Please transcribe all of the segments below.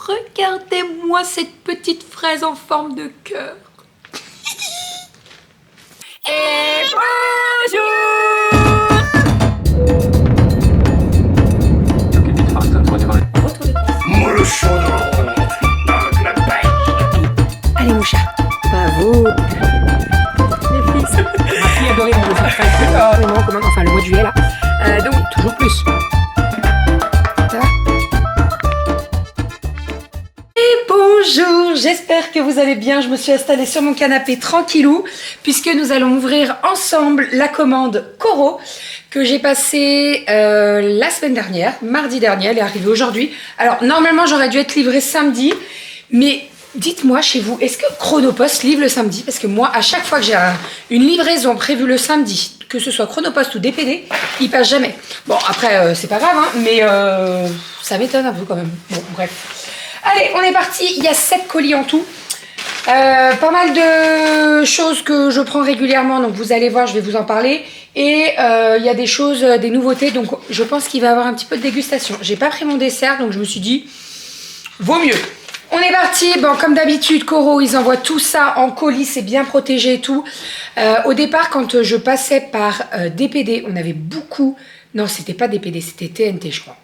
Regardez-moi cette petite fraise en forme de cœur. Et bonjour! Allez mon chat, pas vous. Les fils. Ma fille adorait mon dessin. Enfin le mois de juillet là. Donc toujours plus. Ça va? Et bonjour, j'espère que vous allez bien. Je me suis installée sur mon canapé tranquillou puisque nous allons ouvrir ensemble la commande Coro que j'ai passée la semaine dernière, mardi dernier, elle est arrivée aujourd'hui. Alors normalement j'aurais dû être livrée samedi, mais dites-moi chez vous, est-ce que Chronopost livre le samedi? Parce que moi, à chaque fois que j'ai une livraison prévue le samedi, que ce soit Chronopost ou DPD, il passe jamais. Bon, après, c'est pas grave, hein, mais ça m'étonne un peu quand même. Bon, bref. Allez, on est parti. Il y a 7 colis en tout. Pas mal de choses que je prends régulièrement, donc vous allez voir, je vais vous en parler. Et il y a des choses, des nouveautés, donc je pense qu'il va y avoir un petit peu de dégustation. J'ai pas pris mon dessert, donc je me suis dit, vaut mieux. On est parti, bon comme d'habitude Coro ils envoient tout ça en colis, c'est bien protégé et tout. Au départ quand je passais par DPD, on avait beaucoup, non c'était pas DPD, c'était TNT je crois.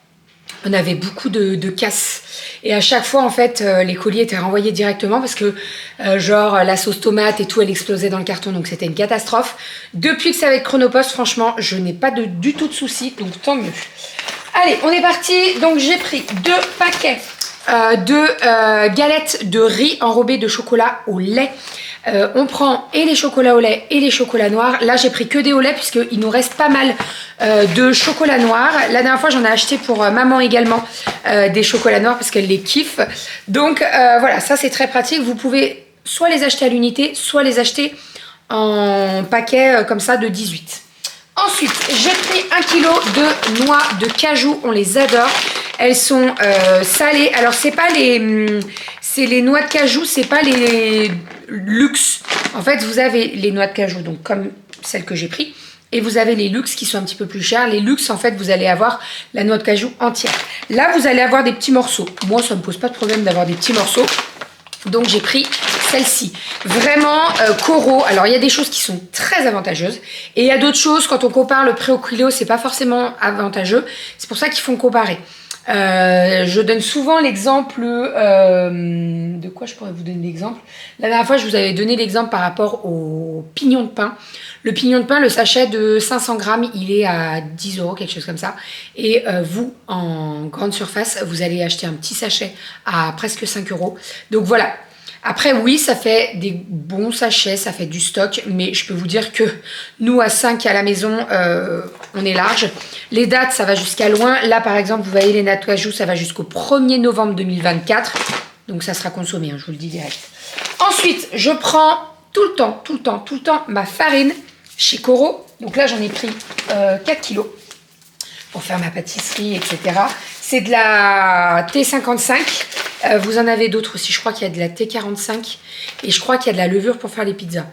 On avait beaucoup de casses et à chaque fois en fait les colis étaient renvoyés directement parce que genre la sauce tomate et tout elle explosait dans le carton donc c'était une catastrophe. Depuis que c'est avec Chronopost franchement je n'ai pas du tout de soucis donc tant mieux. Allez on est parti, donc j'ai pris 2 paquets de galettes de riz enrobées de chocolat au lait. On prend et les chocolats au lait et les chocolats noirs. Là j'ai pris que des au lait puisqu'il nous reste pas mal de chocolat noir. La dernière fois j'en ai acheté pour maman également des chocolats noirs parce qu'elle les kiffe. Donc voilà, ça c'est très pratique. Vous pouvez soit les acheter à l'unité, soit les acheter en paquet comme ça de 18. Ensuite, j'ai pris 1 kg de noix de cajou, on les adore. Elles sont salées. Alors, c'est pas les... C'est les noix de cajou, c'est pas les luxe. En fait, vous avez les noix de cajou, donc comme celles que j'ai pris. Et vous avez les luxe qui sont un petit peu plus chères. Les luxe, en fait, vous allez avoir la noix de cajou entière. Là, vous allez avoir des petits morceaux. Moi, ça me pose pas de problème d'avoir des petits morceaux. Donc j'ai pris celle-ci. Vraiment Coro. Alors il y a des choses qui sont très avantageuses. Et il y a d'autres choses, quand on compare le prix au kilo, c'est pas forcément avantageux. C'est pour ça qu'il faut comparer. Je donne souvent l'exemple de quoi je pourrais vous donner l'exemple. La dernière fois je vous avais donné l'exemple par rapport au pignon de pain. Le pignon de pain, le sachet de 500 grammes, il est à 10 €, quelque chose comme ça. Et vous, en grande surface, vous allez acheter un petit sachet à presque 5 €. Donc voilà. Après, oui, ça fait des bons sachets, ça fait du stock, mais je peux vous dire que nous, à 5 à la maison, on est large. Les dates, ça va jusqu'à loin. Là, par exemple, vous voyez les noix de cajou, ça va jusqu'au 1er novembre 2024. Donc, ça sera consommé, hein, je vous le dis direct. Ensuite, je prends tout le temps ma farine chez Coro. Donc là, j'en ai pris 4 kilos pour faire ma pâtisserie, etc. C'est de la T55. Vous en avez d'autres aussi. Je crois qu'il y a de la T45. Et je crois qu'il y a de la levure pour faire les pizzas.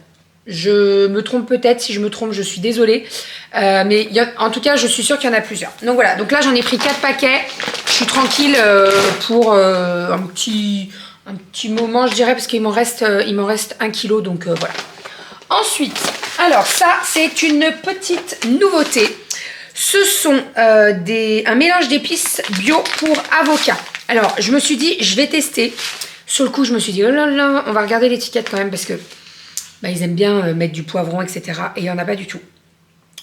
Je me trompe peut-être. Si je me trompe, je suis désolée. Mais en tout cas, je suis sûre qu'il y en a plusieurs. Donc voilà. Donc là, j'en ai pris 4 paquets. Je suis tranquille pour un petit moment, je dirais, parce qu'il m'en reste 1 kilo. Donc voilà. Ensuite, alors ça, c'est une petite nouveauté. Ce sont un mélange d'épices bio pour avocat. Alors, je me suis dit, je vais tester. Sur le coup, je me suis dit, oh là là, on va regarder l'étiquette quand même parce que ils aiment bien mettre du poivron, etc. Et il n'y en a pas du tout.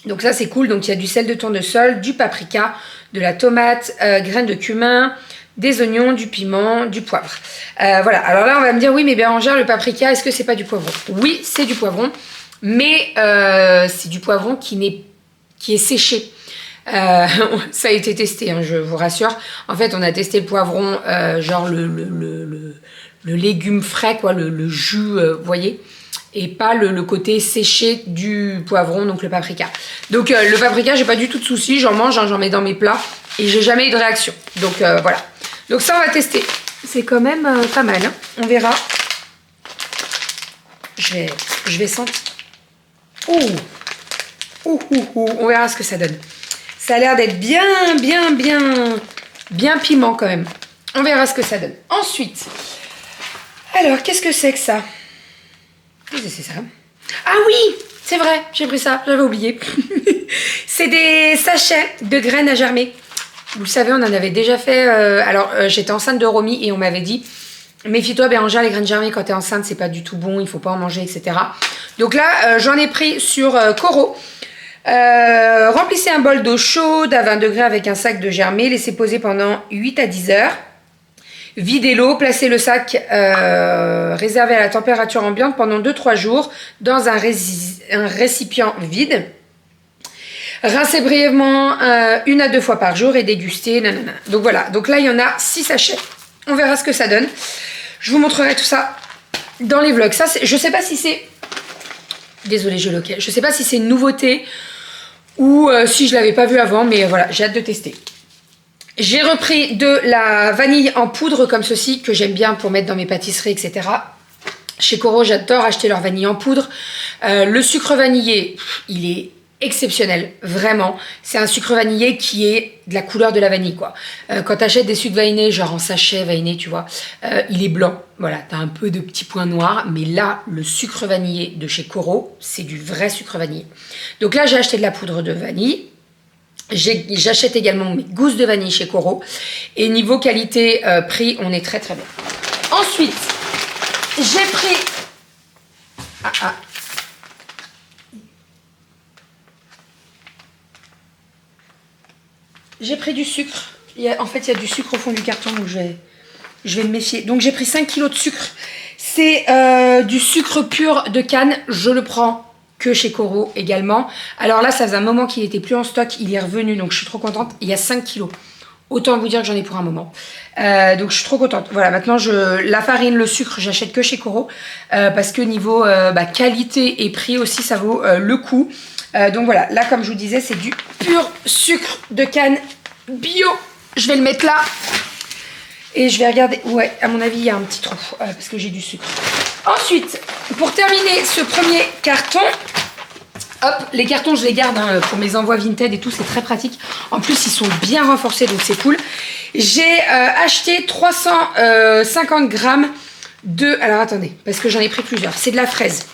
Donc ça, c'est cool. Donc, il y a du sel de tournesol, du paprika, de la tomate, graines de cumin, des oignons, du piment, du poivre. Voilà. Alors là, on va me dire, oui, mais Bérangère, le paprika, est-ce que c'est pas du poivron? Oui, c'est du poivron. Mais c'est du poivron qui est séché. Ça a été testé, hein, je vous rassure. En fait, on a testé le poivron, genre le légume frais, quoi, le jus, vous voyez, et pas le côté séché du poivron, donc le paprika. Donc le paprika, j'ai pas du tout de soucis, j'en mange, hein, j'en mets dans mes plats, et j'ai jamais eu de réaction. Donc voilà. Donc ça, on va tester. C'est quand même pas mal, hein. On verra. Je vais sentir. On verra ce que ça donne. Ça a l'air d'être bien piment quand même. On verra ce que ça donne. Ensuite, alors, qu'est-ce que c'est que ça? Qu'est-ce que c'est ça? Ah oui, c'est vrai, j'ai pris ça, j'avais oublié. C'est des sachets de graines à germer. Vous le savez, on en avait déjà fait. J'étais enceinte de Romy et on m'avait dit méfie-toi, Bérangère, les graines germées quand t'es enceinte, c'est pas du tout bon, il faut pas en manger, etc. Donc là, j'en ai pris sur Coro. Remplissez un bol d'eau chaude à 20 degrés avec un sac de germé. Laissez poser pendant 8 à 10 heures. Videz l'eau, placez le sac réservé à la température ambiante pendant 2-3 jours dans un récipient vide. Rincez brièvement 1 à 2 fois par jour et dégustez. Nanana. Donc voilà, donc là il y en a 6 sachets. On verra ce que ça donne. Je vous montrerai tout ça dans les vlogs. Ça, je sais pas si c'est... Désolée, je loquais. Je sais pas si c'est une nouveauté ou si je l'avais pas vu avant, mais voilà, j'ai hâte de tester. J'ai repris de la vanille en poudre comme ceci, que j'aime bien pour mettre dans mes pâtisseries, etc. Chez Coro, j'adore acheter leur vanille en poudre. Le sucre vanillé, il est exceptionnel, vraiment. C'est un sucre vanillé qui est de la couleur de la vanille, quoi. Quand tu achètes des sucres vanillés, genre en sachet vanillé, tu vois, il est blanc. Voilà, tu as un peu de petits points noirs, mais là, le sucre vanillé de chez Coro, c'est du vrai sucre vanillé. Donc là, j'ai acheté de la poudre de vanille. J'achète également mes gousses de vanille chez Coro. Et niveau qualité-prix, on est très très bien. Ensuite, j'ai pris... J'ai pris du sucre. En fait, il y a du sucre au fond du carton, donc je vais me méfier. Donc j'ai pris 5 kg de sucre. C'est du sucre pur de canne. Je le prends que chez Coro également. Alors là, ça faisait un moment qu'il n'était plus en stock. Il est revenu, donc je suis trop contente. Il y a 5 kilos. Autant vous dire que j'en ai pour un moment. Donc je suis trop contente. Voilà, maintenant, la farine, le sucre, j'achète que chez Coro. Parce que niveau qualité et prix aussi, ça vaut le coup. Donc voilà, là, comme je vous disais, c'est du pur sucre de canne bio. Je vais le mettre là. Et je vais regarder. Ouais, à mon avis, il y a un petit trou. Parce que j'ai du sucre. Ensuite, pour terminer ce premier carton, hop, les cartons je les garde pour mes envois Vinted et tout, c'est très pratique. En plus, ils sont bien renforcés, donc c'est cool. J'ai acheté 350 grammes de... Alors attendez, parce que j'en ai pris plusieurs. C'est de la fraise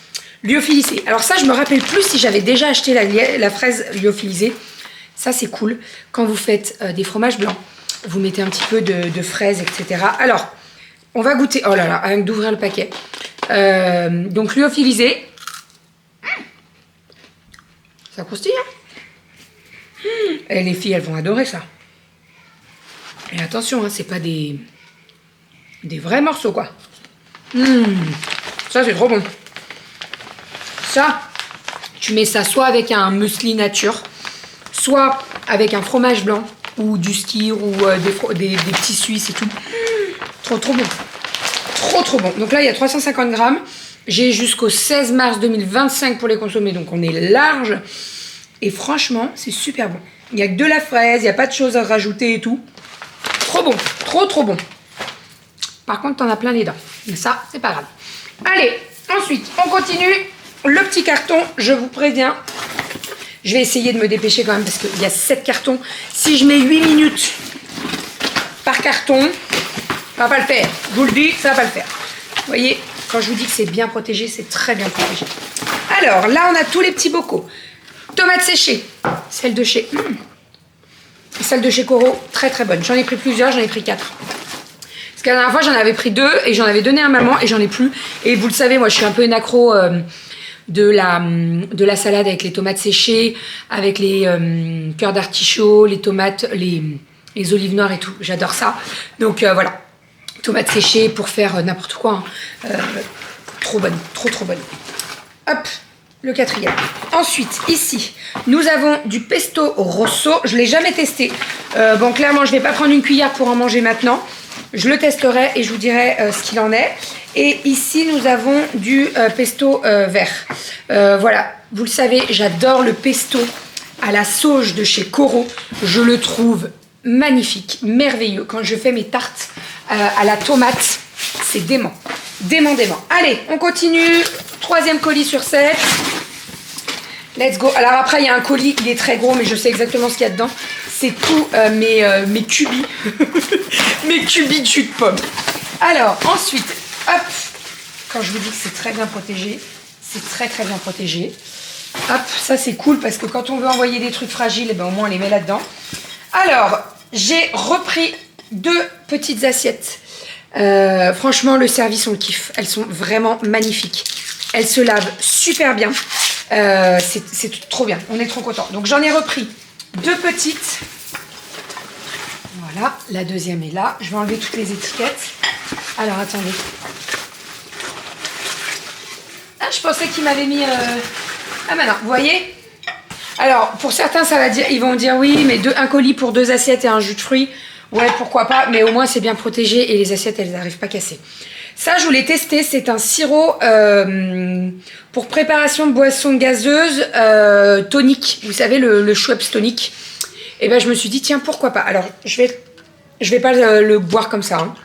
lyophilisée. Alors ça, je me rappelle plus si j'avais déjà acheté la fraise lyophilisée. Ça, c'est cool. Quand vous faites des fromages blancs, vous mettez un petit peu de fraises, etc. Alors, on va goûter... Oh là là, rien que d'ouvrir le paquet. Donc lyophilisé. Ça croustille, hein. Et les filles, elles vont adorer ça. Et attention, hein, c'est pas des vrais morceaux, quoi. Ça, c'est trop bon. Ça, tu mets ça soit avec un muesli nature, soit avec un fromage blanc, ou du skyr, ou des petits suisses et tout. Trop, trop bon. Trop bon. Donc là, il y a 350 grammes. J'ai jusqu'au 16 mars 2025 pour les consommer. Donc on est large. Et franchement, c'est super bon. Il n'y a que de la fraise. Il n'y a pas de choses à rajouter et tout. Trop bon. Trop bon. Par contre, t'en as plein les dents. Mais ça, c'est pas grave. Allez, ensuite, on continue. Le petit carton, je vous préviens. Je vais essayer de me dépêcher quand même parce qu'il y a 7 cartons. Si je mets 8 minutes par carton... Ça va pas le faire. Je vous le dis, ça va pas le faire. Vous voyez, quand je vous dis que c'est bien protégé, c'est très bien protégé. Alors, là, on a tous les petits bocaux. Tomates séchées. Celle de chez... Celle de chez Coro, très très bonne. J'en ai pris plusieurs, j'en ai pris 4. Parce que la dernière fois, j'en avais pris 2 et j'en avais donné à maman et j'en ai plus. Et vous le savez, moi, je suis un peu une accro de la salade avec les tomates séchées, avec les cœurs d'artichaut, les tomates, les olives noires et tout. J'adore ça. Donc, voilà. Tomates séchées pour faire n'importe quoi. Hein. Trop bonne, trop bonne. Hop, le 4e. Ensuite, ici, nous avons du pesto rosso. Je ne l'ai jamais testé. Bon, clairement, je ne vais pas prendre une cuillère pour en manger maintenant. Je le testerai et je vous dirai ce qu'il en est. Et ici, nous avons du pesto vert. Voilà, vous le savez, j'adore le pesto à la sauge de chez Coro. Je le trouve magnifique, merveilleux. Quand je fais mes tartes à la tomate, c'est dément. Dément. Allez, on continue. 3e colis sur 7. Let's go. Alors après, il y a un colis, il est très gros, mais je sais exactement ce qu'il y a dedans. c'est tout mes cubis. Mes cubis de jus de pomme. Alors, ensuite, hop, quand je vous dis que c'est très bien protégé, c'est très très bien protégé. Hop, ça c'est cool parce que quand on veut envoyer des trucs fragiles, eh ben, au moins on les met là-dedans. Alors, j'ai repris 2 petites assiettes. Franchement, le service, on le kiffe. Elles sont vraiment magnifiques. Elles se lavent super bien. C'est trop bien. On est trop contents. Donc, j'en ai repris 2 petites. Voilà, la deuxième est là. Je vais enlever toutes les étiquettes. Alors, attendez. Ah, je pensais qu'il m'avait mis... Ah, maintenant, vous voyez? Alors, pour certains, ça va dire, ils vont dire oui, mais un colis pour 2 assiettes et un jus de fruits. Ouais, pourquoi pas, mais au moins, c'est bien protégé et les assiettes, elles n'arrivent pas cassées. Ça, je voulais tester. C'est un sirop pour préparation de boissons gazeuses tonique. Vous savez, le Schweppes tonique. Et ben, je me suis dit, tiens, pourquoi pas. Alors, je vais pas le boire comme ça. Hein.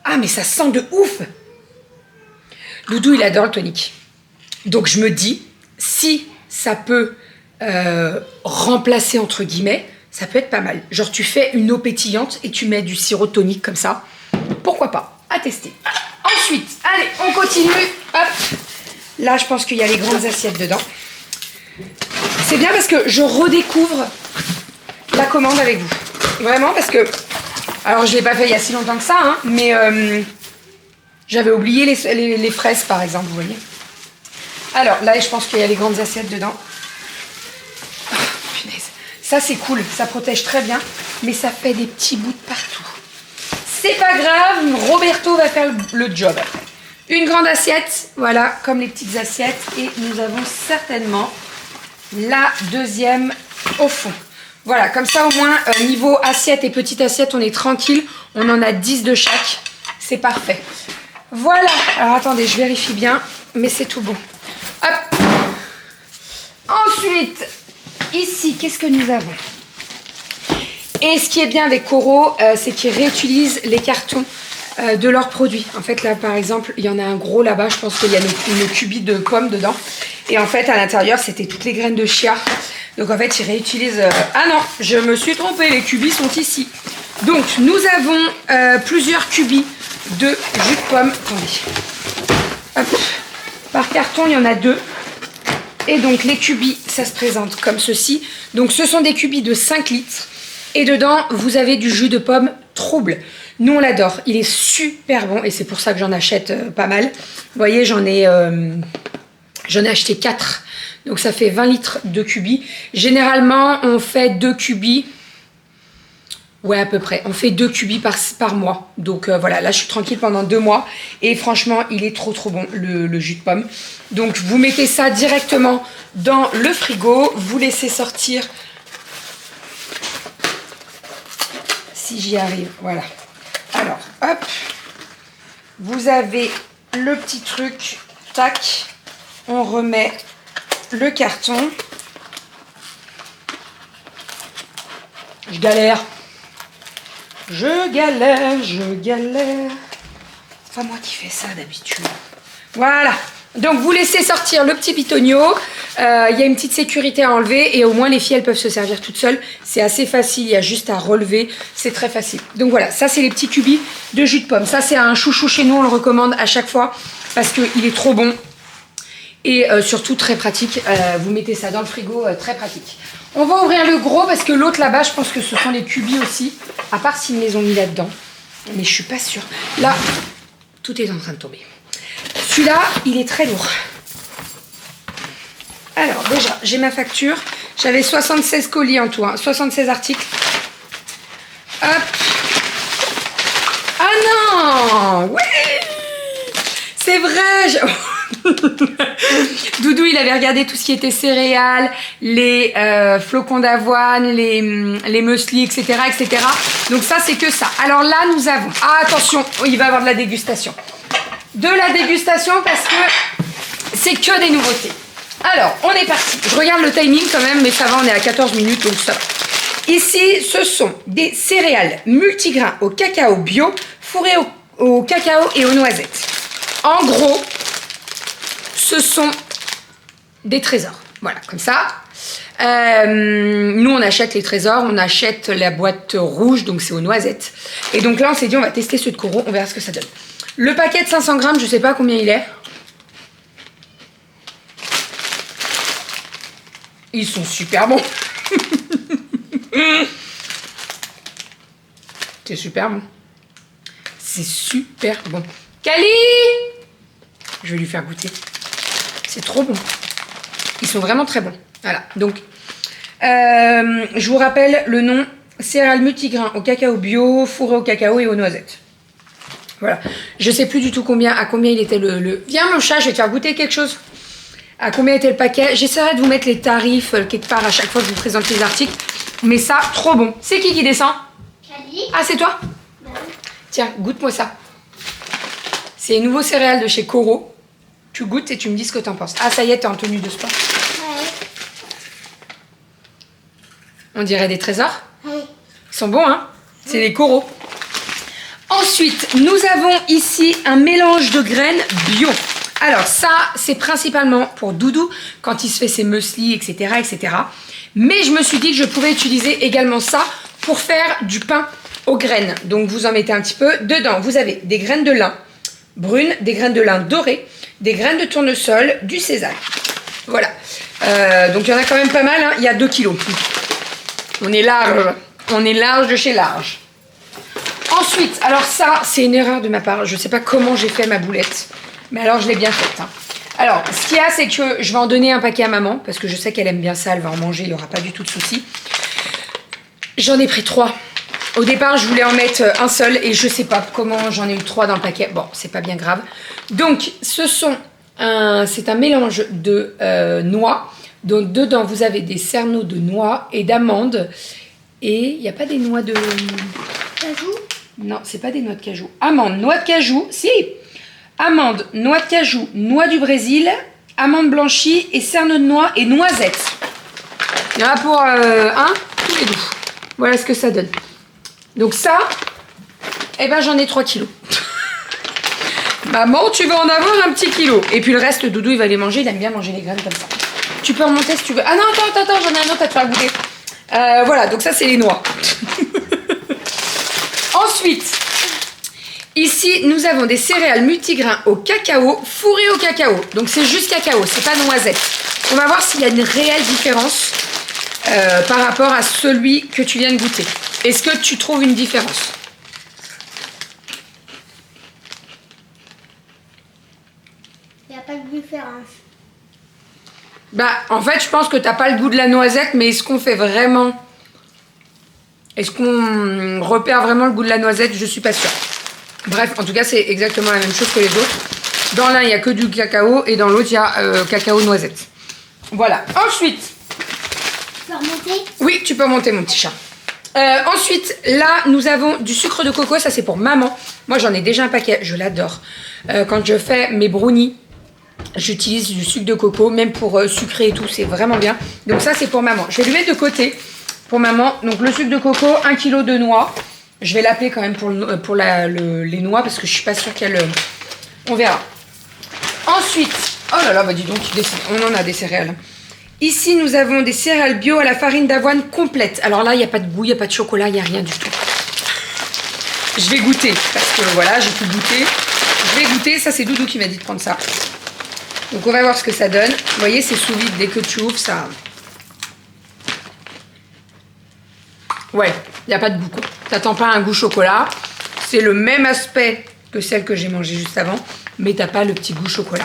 Ah, mais ça sent de ouf. Doudou, il adore le tonique. Donc, je me dis, si ça peut remplacer, entre guillemets, ça peut être pas mal. Genre, tu fais une eau pétillante et tu mets du sirop tonique comme ça. Pourquoi pas? À tester. Ensuite, allez, on continue. Hop. Là, je pense qu'il y a les grandes assiettes dedans. C'est bien parce que je redécouvre la commande avec vous. Vraiment parce que... Alors, je ne l'ai pas fait il y a si longtemps que ça, hein, mais j'avais oublié les fraises, par exemple, vous voyez. Alors, là, je pense qu'il y a les grandes assiettes dedans. Oh, punaise. Ça, c'est cool. Ça protège très bien, mais ça fait des petits bouts de partout. C'est pas grave, Roberto va faire le job après. Une grande assiette, voilà, comme les petites assiettes. Et nous avons certainement la deuxième au fond. Voilà, comme ça au moins, niveau assiette et petite assiette, on est tranquille. On en a 10 de chaque. C'est parfait. Voilà. Alors attendez, je vérifie bien, mais c'est tout bon. Hop. Ensuite, ici, qu'est-ce que nous avons? Et ce qui est bien avec Coro, c'est qu'ils réutilisent les cartons de leurs produits. En fait, là, par exemple, il y en a un gros là-bas. Je pense qu'il y a une cubie de pommes dedans. Et en fait, à l'intérieur, c'était toutes les graines de chia. Donc, en fait, ils réutilisent... Ah non, je me suis trompée. Les cubis sont ici. Donc, nous avons plusieurs cubis de jus de pomme. Attendez. Hop. Par carton, il y en a 2. Et donc, les cubis, ça se présente comme ceci. Donc, ce sont des cubis de 5 litres. Et dedans, vous avez du jus de pomme trouble. Nous, on l'adore. Il est super bon et c'est pour ça que j'en achète pas mal. Vous voyez, j'en ai acheté 4. Donc, ça fait 20 litres de cubis. Généralement, on fait 2 cubis. Ouais, à peu près. On fait 2 cubis par mois. Donc, voilà. Là, je suis tranquille pendant 2 mois. Et franchement, il est trop bon, le jus de pomme. Donc, vous mettez ça directement dans le frigo. Vous laissez sortir... Si j'y arrive, voilà. Alors, hop, vous avez le petit truc, tac, on remet le carton. Je galère. C'est pas moi qui fais ça d'habitude. Voilà. Donc, vous laissez sortir le petit bitonio. Il y a une petite sécurité à enlever et au moins les filles, elles peuvent se servir toutes seules. C'est assez facile, il y a juste à relever. C'est très facile. Donc voilà, ça, c'est les petits cubis de jus de pomme. Ça, c'est un chouchou chez nous. On le recommande à chaque fois parce qu'il est trop bon et surtout très pratique. Vous mettez ça dans le frigo, très pratique. On va ouvrir le gros parce que l'autre là-bas, je pense que ce sont les cubis aussi. À part s'ils me les ont mis là-dedans. Mais je suis pas sûre. Là, tout est en train de tomber. Celui-là, il est très lourd. Alors, déjà, j'ai ma facture. J'avais 76 colis en tout, hein, 76 articles. Hop. Ah non! Oui! C'est vrai! Doudou, il avait regardé tout ce qui était céréales, les flocons d'avoine, les muesli, etc., etc. Donc ça, c'est que ça. Alors là, nous avons... Ah, attention, il va y avoir de la dégustation. De la dégustation parce que c'est que des nouveautés. Alors, on est parti. Je regarde le timing quand même, mais ça va, on est à 14 minutes, donc ça va. Ici, ce sont des céréales multigrains au cacao bio, fourrées au cacao et aux noisettes. En gros, ce sont des trésors. Voilà, comme ça. Nous, on achète les trésors, on achète la boîte rouge, donc c'est aux noisettes. Et donc là, on s'est dit, on va tester ceux de Coro, on verra ce que ça donne. Le paquet de 500 grammes, je sais pas combien il est. Ils sont super bons. C'est super bon. C'est super bon. Cali! Je vais lui faire goûter. C'est trop bon. Ils sont vraiment très bons. Voilà. Donc, je vous rappelle le nom. Céréales multigrains au cacao bio, fourré au cacao et aux noisettes. Voilà. Je sais plus du tout à combien il était le... Viens mon chat, je vais te faire goûter quelque chose. À combien était le paquet. J'essaierai de vous mettre les tarifs quelque part à chaque fois que je vous présente les articles. Mais ça, trop bon. C'est qui descend? Ah, c'est toi? Oui. Tiens, goûte-moi ça. C'est les nouveaux céréales de chez Coro. Tu goûtes et tu me dis ce que t'en penses. Ah, ça y est, t'es en tenue de sport. Ouais. On dirait des trésors. Ouais. Ils sont bons, hein? C'est les Coro. Ensuite, nous avons ici un mélange de graines bio. Alors ça, c'est principalement pour Doudou, quand il se fait ses muesli, etc., etc. Mais je me suis dit que je pouvais utiliser également ça pour faire du pain aux graines. Donc vous en mettez un petit peu. Dedans, vous avez des graines de lin brunes, des graines de lin dorées, des graines de tournesol, du sésame. Voilà. Donc il y en a quand même pas mal, hein. Il y a 2 kilos. On est large. On est large de chez large. Ensuite, alors ça, c'est une erreur de ma part. Je ne sais pas comment j'ai fait ma boulette. Mais alors, je l'ai bien faite. Hein. Alors, ce qu'il y a, c'est que je vais en donner un paquet à maman. Parce que je sais qu'elle aime bien ça. Elle va en manger. Il n'y aura pas du tout de souci. J'en ai pris 3. Au départ, je voulais en mettre un seul. Et je ne sais pas comment j'en ai eu 3 dans le paquet. Bon, c'est pas bien grave. Donc, c'est un mélange de noix. Donc, dedans, vous avez des cerneaux de noix et d'amandes. Et il n'y a pas des noix de... Cajou? Non, c'est pas des noix de cajou. Amandes, noix de cajou, si. Amandes, noix de cajou, noix du Brésil, amandes blanchies et cerneaux de noix et noisettes. Il y en a pour tous les deux. Voilà ce que ça donne. Donc ça, eh ben j'en ai 3 kilos. Maman, tu vas en avoir un petit kilo. Et puis le reste, Doudou, il va les manger. Il aime bien manger les graines comme ça. Tu peux remonter si tu veux. Ah non, attends, j'en ai un autre à te faire goûter. Voilà, donc ça, c'est les noix. Ensuite, ici, nous avons des céréales multigrains au cacao, fourrées au cacao. Donc, c'est juste cacao, c'est pas noisette. On va voir s'il y a une réelle différence par rapport à celui que tu viens de goûter. Est-ce que tu trouves une différence? Il n'y a pas de différence. Bah, en fait, je pense que t'as pas le goût de la noisette, mais est-ce qu'on fait vraiment... Est-ce qu'on repère vraiment le goût de la noisette? Je suis pas sûre. Bref, en tout cas, c'est exactement la même chose que les autres. Dans l'un, il n'y a que du cacao et dans l'autre, il y a cacao noisette. Voilà. Ensuite... Tu peux remonter? Oui, tu peux monter, mon petit chat. Ensuite, là, nous avons du sucre de coco. Ça, c'est pour maman. Moi, j'en ai déjà un paquet. Je l'adore. Quand je fais mes brownies, j'utilise du sucre de coco, même pour sucrer et tout. C'est vraiment bien. Donc ça, c'est pour maman. Je vais lui mettre de côté pour maman. Donc le sucre de coco, 1 kg de noix. Je vais l'appeler quand même pour les noix parce que je suis pas sûre qu'elle... on verra. Ensuite, oh là là, bah dis donc, on en a des céréales. Ici, nous avons des céréales bio à la farine d'avoine complète. Alors là, il n'y a pas de goût, il n'y a pas de chocolat, il n'y a rien du tout. Je vais goûter parce que voilà, j'ai tout goûté. Je vais goûter, ça c'est Doudou qui m'a dit de prendre ça. Donc on va voir ce que ça donne. Vous voyez, c'est sous vide, dès que tu ouvres, ça... Ouais, il n'y a pas de goût. T'attends pas un goût chocolat. C'est le même aspect que celle que j'ai mangée juste avant, mais t'as pas le petit goût chocolat.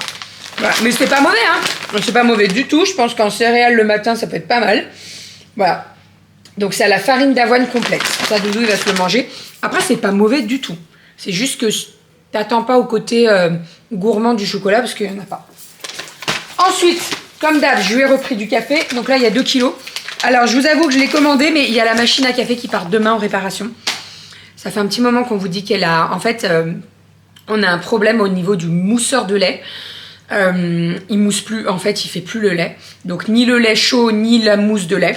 Voilà. Mais c'est pas mauvais, hein. C'est pas mauvais du tout. Je pense qu'en céréales le matin, ça peut être pas mal. Voilà. Donc c'est à la farine d'avoine complète. Ça, Doudou, il va se le manger. Après, c'est pas mauvais du tout. C'est juste que t'attends pas au côté gourmand du chocolat parce qu'il y en a pas. Ensuite, comme d'hab, je lui ai repris du café. Donc là, il y a 2 kilos. Alors, je vous avoue que je l'ai commandé, mais il y a la machine à café qui part demain en réparation. Ça fait un petit moment qu'on vous dit qu'elle a... En fait, on a un problème au niveau du mousseur de lait. Il mousse plus, en fait, il fait plus le lait. Donc, ni le lait chaud, ni la mousse de lait.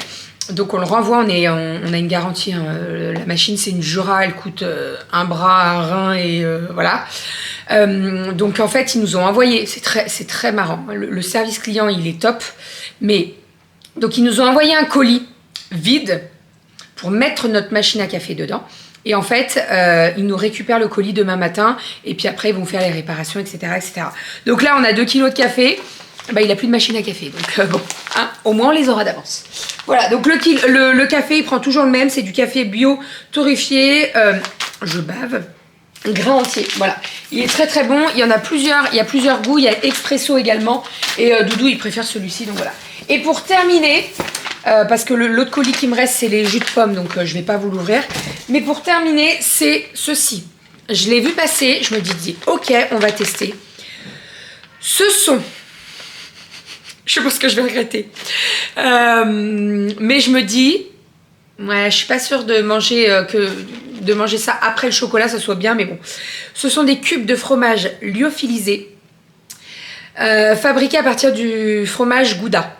Donc, on le renvoie, on a une garantie. Hein. La machine, c'est une Jura, elle coûte un bras, un rein et voilà. Donc, en fait, ils nous ont envoyé... C'est très marrant. Le service client, il est top, mais... Donc ils nous ont envoyé un colis vide pour mettre notre machine à café dedans. Et en fait, ils nous récupèrent le colis demain matin. Et puis après, ils vont faire les réparations, etc. etc. Donc là, on a 2 kilos de café. Bah, il n'a plus de machine à café. Donc bon, hein, au moins, on les aura d'avance. Voilà, donc le café, il prend toujours le même. C'est du café bio torréfié. Je bave. Grain entier, voilà. Il est très très bon. Il y en a plusieurs. Il y a plusieurs goûts. Il y a expresso également. Et Doudou, il préfère celui-ci. Donc voilà. Et pour terminer, parce que l'autre colis qui me reste, c'est les jus de pommes. Donc je ne vais pas vous l'ouvrir. Mais pour terminer, c'est ceci. Je l'ai vu passer. Je me dis, ok, on va tester. Ce sont... Je pense que je vais regretter. Mais je me dis... Ouais, je suis pas sûre de manger ça après le chocolat, ça soit bien, mais bon. Ce sont des cubes de fromage lyophilisé, fabriqués à partir du fromage Gouda.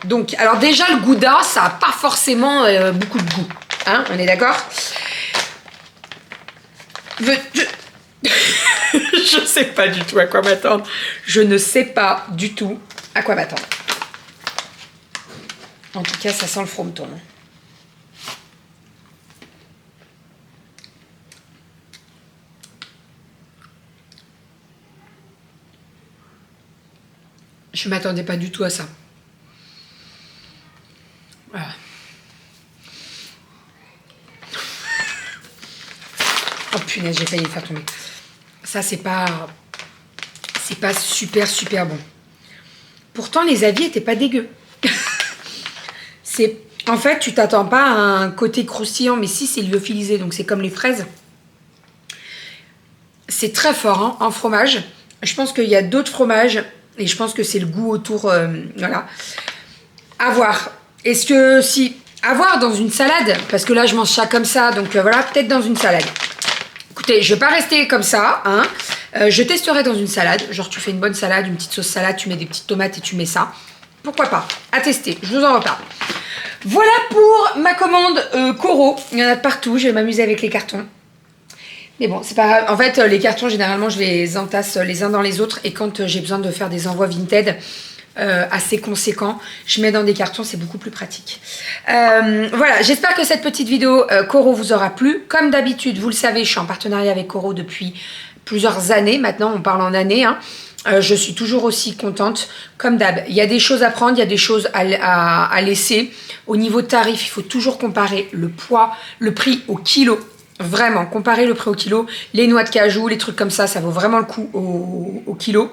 Donc, alors déjà, le Gouda, ça n'a pas forcément beaucoup de goût. Hein, on est d'accord? Je sais pas du tout à quoi m'attendre. Je ne sais pas du tout à quoi m'attendre. En tout cas, ça sent le frometon. Je ne m'attendais pas du tout à ça. Voilà. Oh punaise, j'ai failli le faire tomber. Ça, c'est pas super bon. Pourtant, les avis étaient pas dégueux. En fait, tu t'attends pas à un côté croustillant, mais si, c'est lyophilisé, donc c'est comme les fraises. C'est très fort hein, en fromage. Je pense qu'il y a d'autres fromages. Et je pense que c'est le goût autour, voilà. À voir. Est-ce que si... À voir dans une salade, parce que là, je mange ça comme ça, donc voilà, peut-être dans une salade. Écoutez, je vais pas rester comme ça, hein. Je testerai dans une salade. Genre, tu fais une bonne salade, une petite sauce salade, tu mets des petites tomates et tu mets ça. Pourquoi pas? À tester, je vous en reparle. Voilà pour ma commande Coro. Il y en a de partout, je vais m'amuser avec les cartons. Mais bon, c'est pas grave. En fait, les cartons, généralement, je les entasse les uns dans les autres. Et quand j'ai besoin de faire des envois Vinted assez conséquents, je mets dans des cartons, c'est beaucoup plus pratique. Voilà, j'espère que cette petite vidéo Coro vous aura plu. Comme d'habitude, vous le savez, je suis en partenariat avec Coro depuis plusieurs années. Maintenant, on parle en années. Hein. Je suis toujours aussi contente. Comme d'hab, il y a des choses à prendre, il y a des choses à laisser. Au niveau tarif, il faut toujours comparer le poids, le prix au kilo. Vraiment, comparer le prix au kilo. Les noix de cajou, les trucs comme ça vaut vraiment le coup au kilo.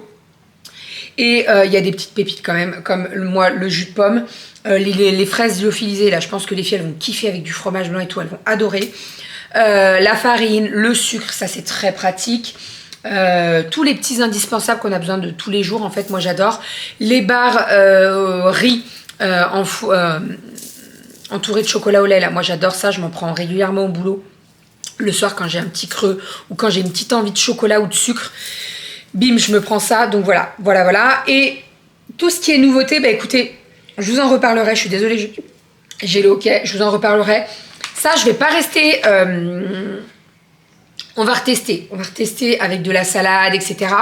Et il y a des petites pépites quand même, comme moi, le jus de pomme. Les fraises lyophilisées, là, je pense que les filles, elles vont kiffer avec du fromage blanc et tout. Elles vont adorer. La farine, le sucre, ça, c'est très pratique. Tous les petits indispensables qu'on a besoin de tous les jours, en fait, moi, j'adore. Les barres riz entourées de chocolat au lait, là, moi, j'adore ça. Je m'en prends régulièrement au boulot. Le soir, quand j'ai un petit creux ou quand j'ai une petite envie de chocolat ou de sucre, bim, je me prends ça. Donc voilà. Et tout ce qui est nouveauté, bah écoutez, je vous en reparlerai. Je suis désolée, j'ai le hockey, je vous en reparlerai. Ça, je vais pas rester... on va retester avec de la salade, etc.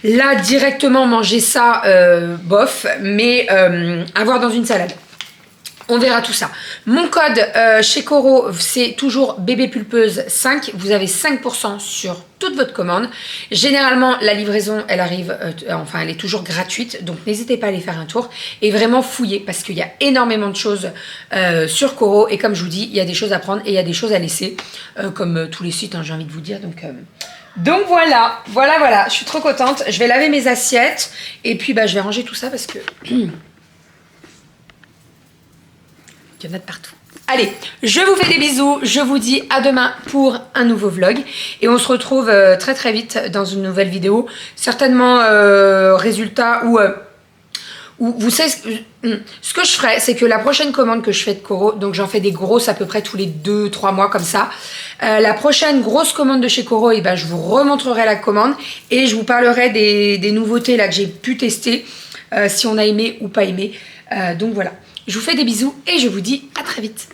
Là, directement, manger ça, bof, mais avoir dans une salade. On verra tout ça. Mon code chez Coro, c'est toujours bébé pulpeuse 5. Vous avez 5% sur toute votre commande. Généralement, la livraison, elle arrive, enfin, elle est toujours gratuite. Donc, n'hésitez pas à aller faire un tour et vraiment fouiller parce qu'il y a énormément de choses sur Coro. Et comme je vous dis, il y a des choses à prendre et il y a des choses à laisser, comme tous les sites, hein, j'ai envie de vous dire. Donc voilà. Je suis trop contente. Je vais laver mes assiettes et puis bah, je vais ranger tout ça parce que... Il y en a de partout. Allez, je vous fais des bisous. Je vous dis à demain pour un nouveau vlog. Et on se retrouve très très vite dans une nouvelle vidéo. Certainement résultat où vous savez, ce que je ferai, c'est que la prochaine commande que je fais de Coro, donc j'en fais des grosses à peu près tous les 2-3 mois comme ça. La prochaine grosse commande de chez Coro, et ben, je vous remontrerai la commande et je vous parlerai des nouveautés là que j'ai pu tester, si on a aimé ou pas aimé. Donc voilà. Je vous fais des bisous et je vous dis à très vite.